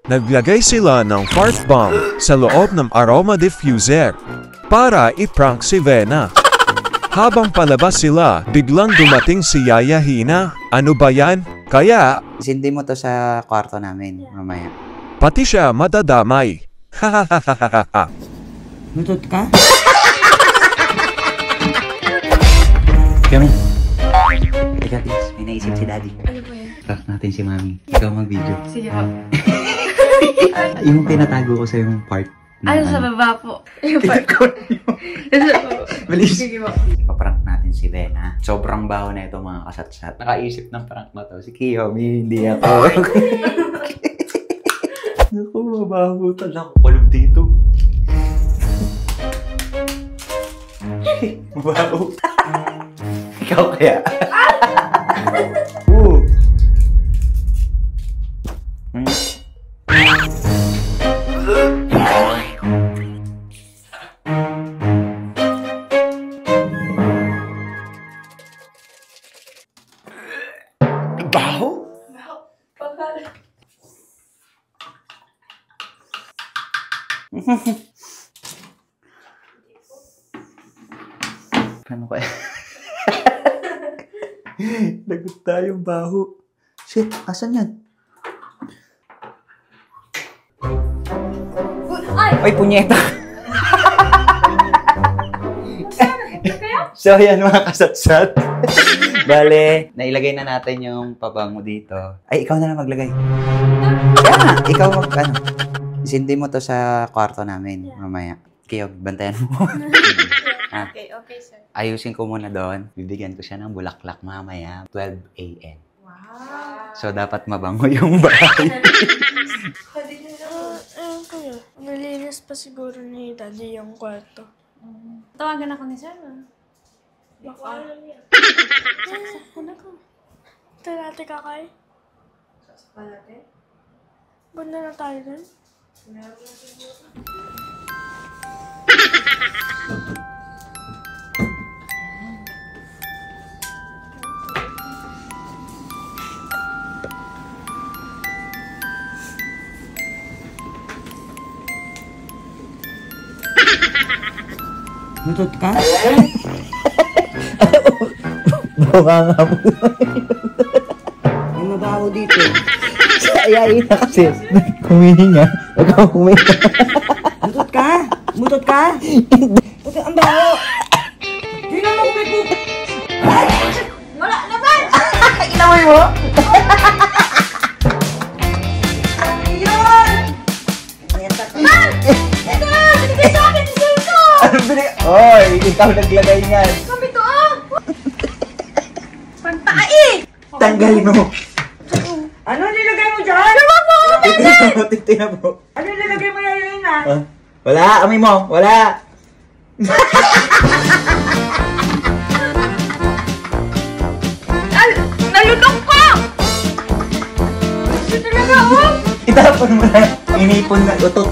Naglagay sila ng fart bomb sa loob ng aroma diffuser para i-prank si Vena. Habang palabas sila, biglang dumating si Yaya Hina. Ano ba yan? Kaya, Sindi mo to sa kwarto namin mamaya. pati siya madadamay. Hahahahaha. Lutot ka? Kami. Teka, please. May naisip si Daddy. Ano po yan? Prank natin si Mami. Ikaw mag-video. Sige po. Yung pinatago ko sa yung part. Ano sa baba po? Yung part ko. Bilis. Sige po. Paprank natin si Vena. Sobrang baho na ito mga kasatsat. Nakaisip ng prank na to. Si Kiyomi, hindi ako. Naku, mabaho talaga. Kulog dito. Mabaho. Ikaw kaya? Baho? Ano kaya? Lagot tayong baho. Shit, asan yan? Ay, punyeta! So, yan mga kasatsat. Bale, nailagay na natin yung pabango dito. Ay, ikaw na lang maglagay. Kaya nga, ikaw Sindi mo to sa kwarto namin mamaya. Kaya, bantayan mo. Okay, sir. Ayusin ko muna doon. Bibigyan ko siya ng bulaklak mamaya, 12 a.m. Wow. So, dapat mabango yung bahay. Ayun kuya, nalinis pa siguro ni Daddy yung kwarto. Tawagan ako ni sir. Baka. Ano ko? Ito natin kakay. Sasakal natin? Bunda na tayo dun. Meron na siguro. Lutot ka? Bawa nga po. May mabaho dito. Ayayin na kasi. Humihinga. Huwag kang humihinga. Lutot ka? Mutot ka? Puti ang baho. Hindi na magpipip. Wala naman! Inaway mo? Binigay sa akin, sir ko! Ano binigay? Oy, ikaw naglagay niyan. Kami to, Pagtae! Tanggalin mo. Ano nilagay mo dyan? Titignan mo, titignan mo. Ano nilagay mo yan na? Wala, amoy mo. Wala. Nalunok ko! Ito talaga, Itapon mo na. Inipon na utot.